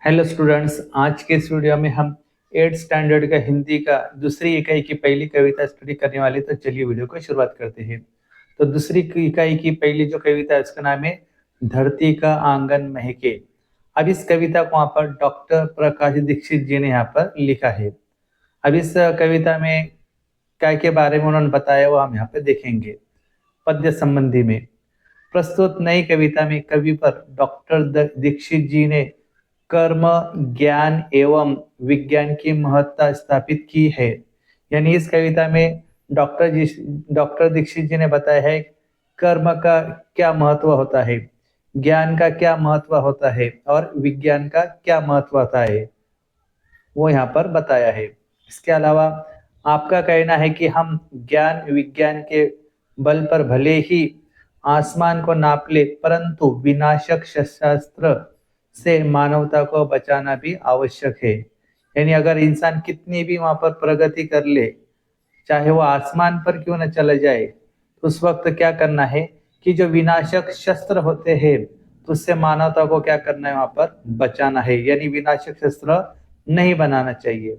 Hello students, आज के इस वीडियो में हम 8th स्टैंडर्ड का हिंदी का दूसरी इकाई की पहली कविता स्टडी करने वाले। तो चलिए वीडियो को शुरुआत करते हैं। तो दूसरी इकाई की पहली जो कविता है उसका नाम है धरती का आंगन महके। अब इस कविता को वहाँ पर डॉक्टर प्रकाश दीक्षित जी ने यहाँ पर लिखा है। अब इस कविता में क्या के बारे में उन्होंने बताया वो हम यहाँ पे देखेंगे। पद्य संबंधी में प्रस्तुत नई कविता में कवि पर डॉक्टर दीक्षित जी ने कर्म, ज्ञान एवं विज्ञान की महत्ता स्थापित की है। यानी इस कविता में डॉक्टर दीक्षित जी ने बताया है कर्म का क्या महत्व होता है, ज्ञान का क्या महत्व होता है और विज्ञान का क्या महत्व होता है, वो यहाँ पर बताया है। इसके अलावा आपका कहना है कि हम ज्ञान विज्ञान के बल पर भले ही आसमान को नाप ले, परंतु विनाशक शस्त्र से मानवता को बचाना भी आवश्यक है। यानी अगर इंसान कितनी भी वहां पर प्रगति कर ले, चाहे वो आसमान पर क्यों न चला जाए, तो उस वक्त क्या करना है कि जो विनाशक शस्त्र होते हैं तो उससे मानवता को क्या करना है, वहां पर बचाना है। यानी विनाशक शस्त्र नहीं बनाना चाहिए।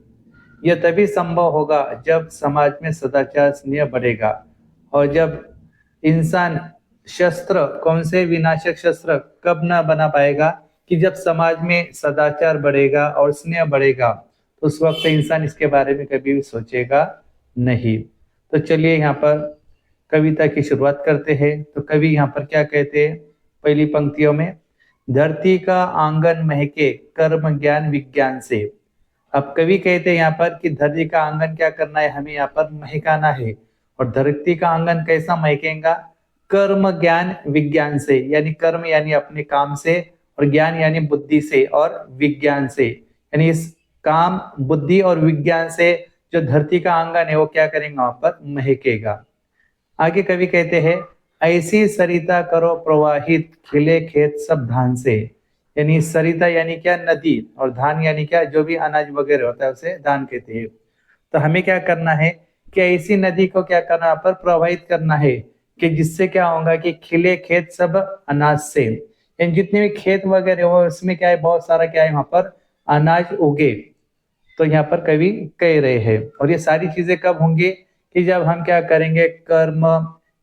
यह तभी संभव होगा जब समाज में सदाचार स्नेह बढ़ेगा। और जब इंसान शस्त्र, कौन से विनाशक शस्त्र कब ना बना पाएगा कि जब समाज में सदाचार बढ़ेगा और स्नेह बढ़ेगा, तो उस वक्त इंसान इसके बारे में कभी भी सोचेगा नहीं। तो चलिए यहाँ पर कविता की शुरुआत करते हैं। तो कवि यहाँ पर क्या कहते हैं पहली पंक्तियों में, धरती का आंगन महके कर्म ज्ञान विज्ञान से। अब कवि कहते हैं यहाँ पर कि धरती का आंगन क्या करना है, हमें यहाँ पर महकाना है। और धरती का आंगन कैसा महकेगा, कर्म ज्ञान विज्ञान से। यानी कर्म यानी अपने काम से, और ज्ञान यानी बुद्धि से, और विज्ञान से। यानी इस काम, बुद्धि और विज्ञान से जो धरती का आंगन है वो क्या करेंगे, वहां पर महकेगा। आगे कवि कहते हैं, ऐसी सरिता करो प्रवाहित खिले खेत सब धान से। यानी सरिता यानी क्या, नदी, और धान यानी क्या, जो भी अनाज वगैरह होता है उसे धान कहते हैं। तो हमें क्या करना है कि ऐसी नदी को क्या करना, पर प्रवाहित करना है कि जिससे क्या होगा कि खिले खेत सब अनाज से। यानी जितने भी खेत वगैरह हो उसमें क्या है, बहुत सारा क्या है वहां पर अनाज उगे। तो यहाँ पर कवि कह रहे हैं। और ये सारी चीजें कब होंगी कि जब हम क्या करेंगे, कर्म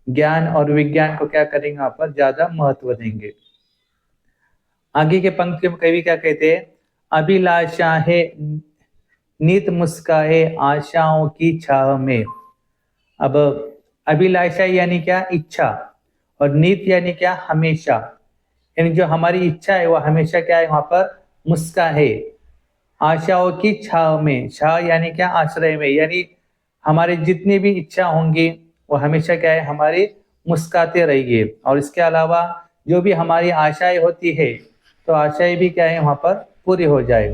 ज्ञान और विज्ञान को क्या करेंगे, वहां पर ज्यादा महत्व देंगे। आगे के पंक्ति में कवि क्या कहते हैं, अभिलाषाएं नित मुस्काए आशाओं की छाह में। अब अभिलाषा यानी क्या, इच्छा, और नित यानी क्या, हमेशा। यानी जो हमारी इच्छा है वो हमेशा क्या है, वहां पर मुस्काए। आशाओं की छाव में, छाव यानी क्या, आश्रय में। यानी हमारी जितनी भी इच्छा होंगी वो हमेशा क्या है, हमारी मुस्काते रहिए। और इसके अलावा जो भी हमारी आशाएं होती है तो आशाएं भी क्या है, वहां पर पूरी हो जाए।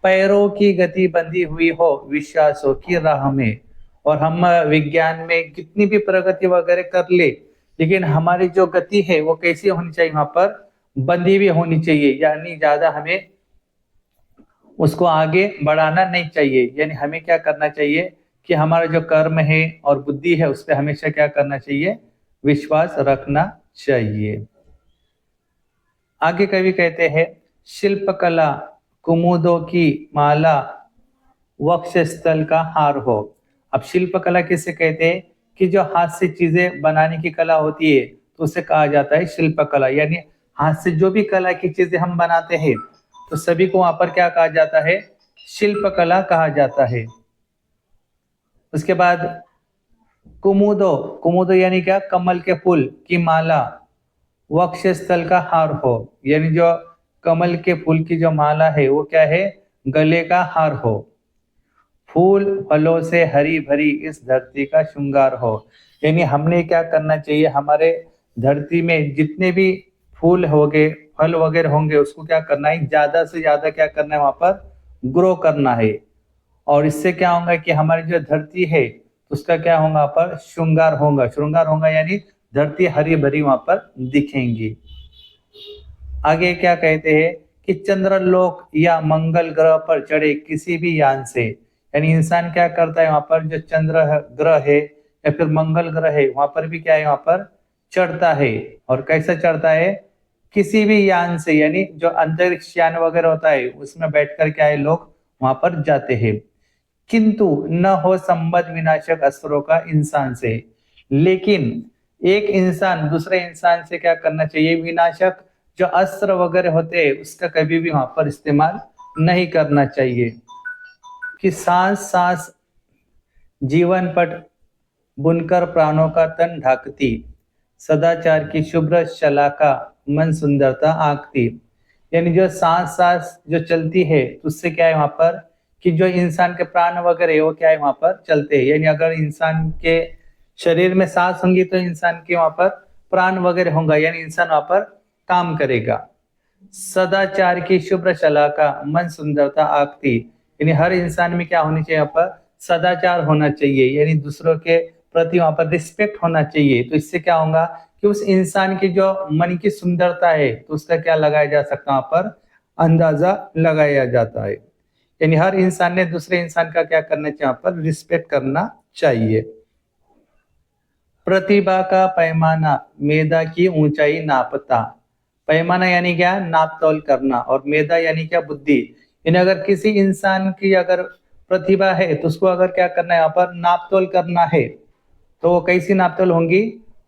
पैरों की गति बंधी हुई हो विश्वासों की राह में। और हम विज्ञान में कितनी भी प्रगति वगैरह कर ले, लेकिन हमारी जो गति है वो कैसी होनी चाहिए, वहां पर बंधी हुई होनी चाहिए। यानी ज्यादा हमें उसको आगे बढ़ाना नहीं चाहिए। यानी हमें क्या करना चाहिए कि हमारा जो कर्म है और बुद्धि है उस पर हमेशा क्या करना चाहिए, विश्वास रखना चाहिए। आगे कवि कहते हैं, शिल्पकला कुमुदों की माला वक्षस्थल का हार हो। अब शिल्पकला किसे कहते हैं कि जो हाथ से चीजें बनाने की कला होती है तो उसे कहा जाता है शिल्पकला। यानी हाथ से जो भी कला की चीजें हम बनाते हैं तो सभी को वहां पर क्या कहा जाता है, शिल्पकला कहा जाता है। उसके बाद कुमुदो, कुमुदो यानी क्या, कमल के फूल की माला वक्षस्थल का हार हो। यानी जो कमल के फूल की जो माला है वो क्या है, गले का हार हो। फूल फलों से हरी भरी इस धरती का श्रृंगार हो। यानी हमने क्या करना चाहिए, हमारे धरती में जितने भी फूल होंगे, फल वगैरह होंगे, उसको क्या करना है, ज्यादा से ज्यादा क्या करना है, वहां पर ग्रो करना है। और इससे क्या होगा कि हमारी जो धरती है उसका क्या होगा, वहां पर श्रृंगार होगा। श्रृंगार होगा यानी धरती हरी भरी वहां पर दिखेंगी। आगे क्या कहते हैं कि चंद्रलोक या मंगल ग्रह पर चढ़े किसी भी यान से। यानी इंसान क्या करता है, वहां पर जो चंद्र ग्रह है या फिर मंगल ग्रह है वहां पर भी क्या है, वहां पर चढ़ता है। और कैसा चढ़ता है, किसी भी यान से, यानी जो अंतरिक्ष यान वगैरह होता है उसमें बैठकर क्या है लोग वहां पर जाते हैं। किंतु न हो संबद्ध विनाशक अस्त्रों का इंसान से, लेकिन एक इंसान दूसरे इंसान से क्या करना चाहिए, विनाशक जो अस्त्र वगैरह होते हैं उसका कभी भी वहां पर इस्तेमाल नहीं करना चाहिए। कि सांस सांस जीवन पट बुनकर प्राणों का तन ढाकती, सदाचार की शुभ्र शलाका मन सुंदरता आंकती। यानी जो सांस सांस जो चलती है उससे क्या है वहां पर कि जो इंसान के प्राण वगैरह है वो क्या है वहां पर चलते हैं। यानी अगर इंसान के शरीर में सांस होंगी तो इंसान के वहां पर प्राण वगैरह होंगे, यानी इंसान वहां पर काम करेगा। सदाचार की शुभ्र शलाका मन सुंदरता आंकती, यानी हर इंसान में क्या होनी चाहिए, यहाँ पर सदाचार होना चाहिए, यानी दूसरों के प्रति वहां पर रिस्पेक्ट होना चाहिए। तो इससे क्या होगा कि उस इंसान की जो मन की सुंदरता है तो उसका क्या लगाया जा सकता है, वहां पर अंदाजा लगाया जाता है। यानी हर इंसान ने दूसरे इंसान का क्या करना चाहिए, वहां पर रिस्पेक्ट करना चाहिए। प्रतिभा का पैमाना मेधा की ऊंचाई नापता। पैमाना यानी क्या, नाप तोल करना, और मेधा यानी क्या, बुद्धि। यानी अगर किसी इंसान की अगर प्रतिभा है तो उसको अगर क्या करना है, यहाँ पर नाप तोल करना है, तो वो कैसी नाप तोल होंगी,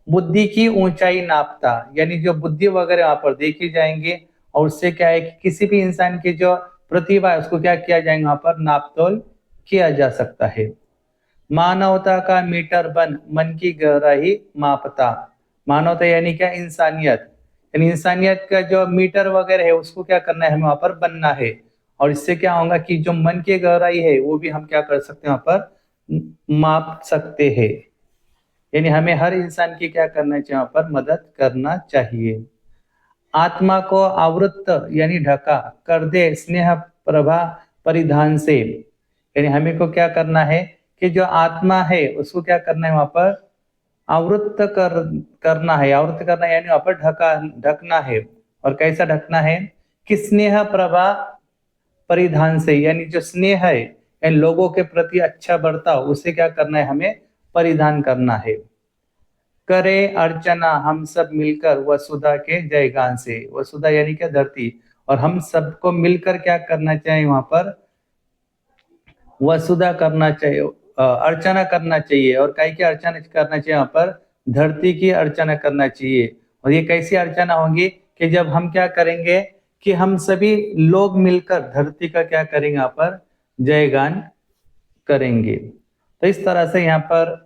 बुद्धि की ऊंचाई नापता। यानी जो बुद्धि वगैरह यहाँ पर देखी जाएंगे, और उससे क्या है कि किसी भी इंसान की जो प्रतिभा है उसको क्या किया जाएगा, वहां पर नाप तोल किया जा सकता है। मानवता का मीटर बन मन की गहराई मापता। मानवता यानी क्या, इंसानियत। यानी इंसानियत का जो मीटर वगैरह है उसको क्या करना है, हमें वहां पर बनना है। और इससे क्या होगा कि जो मन की गहराई है वो भी हम क्या कर सकते हैं, वहां पर माप सकते हैं। यानी हमें हर इंसान की क्या करना चाहिए, वहां पर मदद करना चाहिए। आत्मा को आवृत्त यानी ढका कर दे स्नेह प्रभा परिधान से। यानी हमें को क्या करना है कि जो आत्मा है उसको क्या करना है, वहां पर आवृत्त करना है। आवृत्त करना यानी वहां पर ढकना है। और कैसा ढकना है कि स्नेह प्रभा परिधान से, यानी जो स्नेह है यानी लोगों के प्रति अच्छा बर्ताव उसे क्या करना है, हमें परिधान करना है। करे अर्चना हम सब मिलकर वसुधा के जयगान से। वसुधा यानी क्या, धरती। और हम सबको मिलकर क्या करना चाहिए, वहां पर वसुधा करना चाहिए, अर्चना करना चाहिए। और कई की अर्चना करना चाहिए, वहां पर धरती की अर्चना करना चाहिए। और ये कैसी अर्चना होगी कि जब हम क्या करेंगे कि हम सभी लोग मिलकर धरती का क्या करेंगे, यहाँ पर जयगान करेंगे। तो इस तरह से यहाँ पर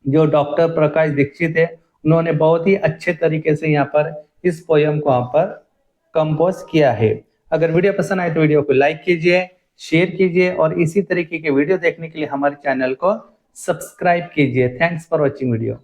जो डॉक्टर प्रकाश दीक्षित है उन्होंने बहुत ही अच्छे तरीके से यहाँ पर इस पोयम को यहाँ पर कंपोज किया है। अगर वीडियो पसंद आए तो वीडियो को लाइक कीजिए, शेयर कीजिए, और इसी तरीके के वीडियो देखने के लिए हमारे चैनल को सब्सक्राइब कीजिए। Thanks for watching video.